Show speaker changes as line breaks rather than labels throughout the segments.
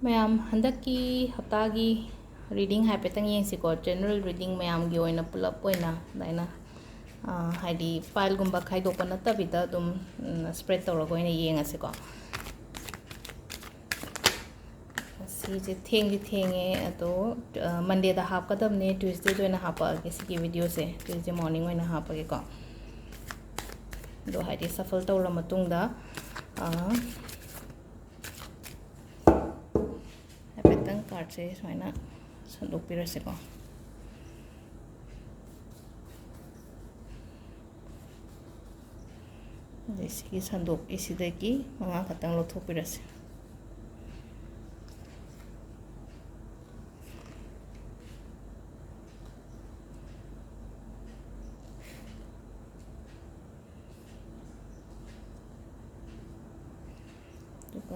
mayam handaki Haftagi reading haipetang yengsiko general reading mayam gi oina pulap oina daina haidi file gumba khaidokpa natabida dum spread tawraga oina yengasiko si thengdi thenge ato Monday da hapkadamne Tuesday doina hapage sigi video se Tuesday morning oina hapage ko do haidi shuffle tawra matungda haipetang card se soina sandokpiraseko sigi sandok isidagi manga khatang lothopirase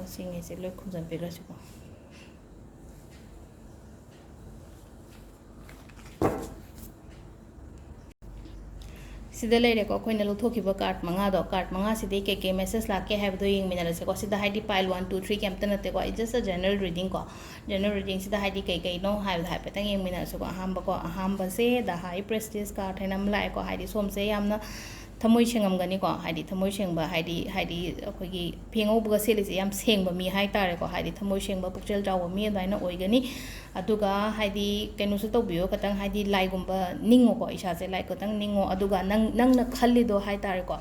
sing is a look and figures. Sida lere ko koina luthokiba card manga sida ke message la ke have doing minarase ko sida haidi pile 1 2 3 camp tanate ko just a general reading sida haidi ke no have petang yeng minarase ko ahamba se the high prestige card hainam lai ko haidi som se yamna thamoi sengam gani ko haidi thamoi sengba haidi akogi phengau buga selise yam sengba mi hai tare ko haidi thamoi sengba pukchel jaw mi daina oigani aduga haidi kenu su tobio katang haidi lai gumba ningo ko isa se lai katang ningo aduga nang na khalli do hai tare ko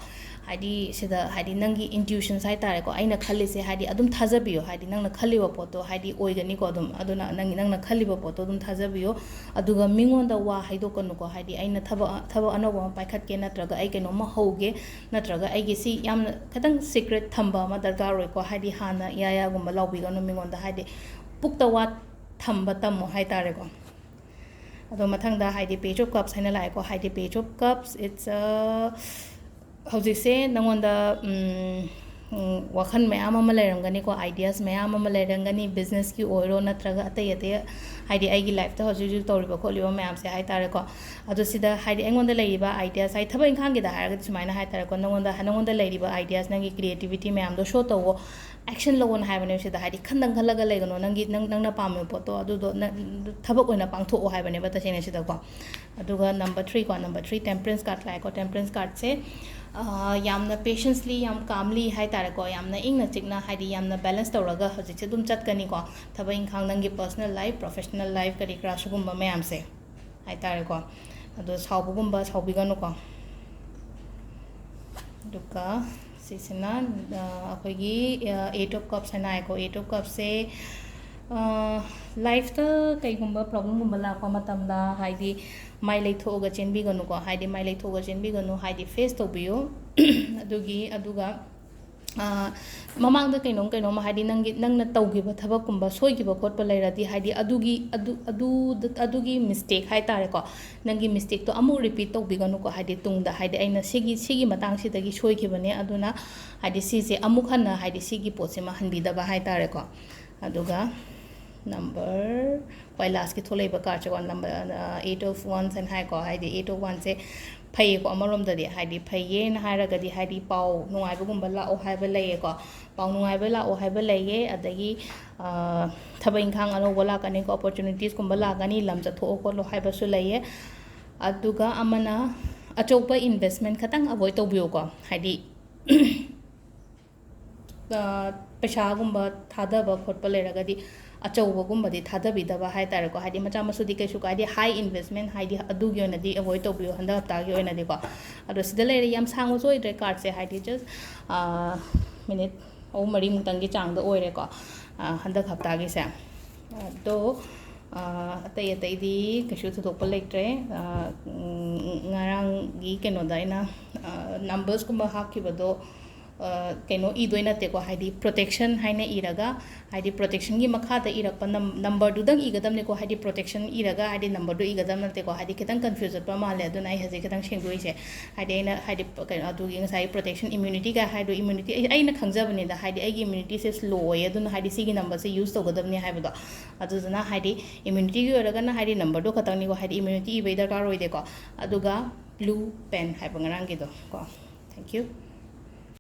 haidi sida haidi nangi intuition sai tare ko aina khalli se haidi adum thajabiyo haidi nang na khalli wa poto haidi oigani ko adum aduna nang na khalli ba poto adum thajabiyo aduga mingon da wa haido kanu ko haidi aina thaba anoba paikhat ke natraga ai keno ma hoge natraga ai gi si yam katang secret thamba ma dargar roi ko haidi hana ya gumba lawbi ganu mingon da haidi pukta wa thamba tamo hai tare ko ado mathang da haidi page of cups haina lai ko haidi page of cups it's a howji se nangonda wakhan mayam ama lairangani ko ideas mayam ama lairangani business ki oiro natraga atay haidi aigi life ta hoji toriba ko liba mayam se hai tare ko ado sida haidi engonda lairiba ideas hai thaba ingkhang gi da haraga sumaina hai tare ko nangonda lairiba ideas nangi creativity mayam do show tawo action lawon haibane sida haidi khandang khalaga laigano nangna pame poto adu do thabak oina pangtho o haibane bata sene sida ko aduga number 3 temperance card lai ko temperance card se yamna patiently yam calmly hai tare ko yamna ingna chikna haidi yamna balance tawraga hojik se dum chatkani ko thaba ingkhang nangi personal life professional life kari crash gumba mayam se hai tare ko adu saubugumba saubiganu ko duka sisina akogi 8 of cups hana ko 8 of cups se life ta kai gumba problem gumba la pa matam da haidi mai lei thoga chenbi ganu ko haidi mai lei thoga chenbi ganu haidi face to biyo aduga mamang da kaino ma haidi nangna tawgiba thabak kumba soigiba khotpa lairadi haidi adugi mistake hai tare ko nangi mistake to amu repeat tawbiganu ko haidi tungda haidi aina sigi matang sidagi soikibane aduna haidi sise amu khanna haidi sigi potse ma hanbida ba hai tare ko aduga number pai last ki tholei ba card ko number 8 of wands and hai ko haidi 8 of wands se phai ko amarom da di haidi phaiye na haraga di haidi pau nungai ba gumba la o hai ba lei ko pau nungai ba la o hai ba lei adagi thabain khang ano wala kani ko opportunities gumba la gani lam cha tho ko lo hai ba su lei aduga amana achopa investment khatang avoid to biyo ko haidi paisa gumba thada ba khotpa leraga di achauba di thada bidaba hai tare ko haidi macha masudi kai su ka di high investment haidi adugi ona di avoid to biyo handa hafta gi ona di ko ado sida lere yam sango so ide card se haidi just minute o mari mutang gi chang da oire ko handa hafta gi se do atay di kasu thokpa lektre ngarang gi keno da ina numbers kuma hakibado keno idoina te ko haidi protection haina iraga haidi protection gi makha da irakpa number du dang igadam ne ko haidi protection iraga haidi number du igadam ne te ko haidi kitang confuse pa male aduna ai haji kitang sengdoi se haidi aina haidi keno adu gi ngai protection immunity ga haido immunity aina khangjabani da haidi ai gi immunity se slow oye aduna haidi sigi number se use to gadam ne haibado aduna haidi immunity gi oraga na haidi number do khatang ni ko haidi immunity ibai da kar oide ko aduga blue pen haibangarang gi do ko thank you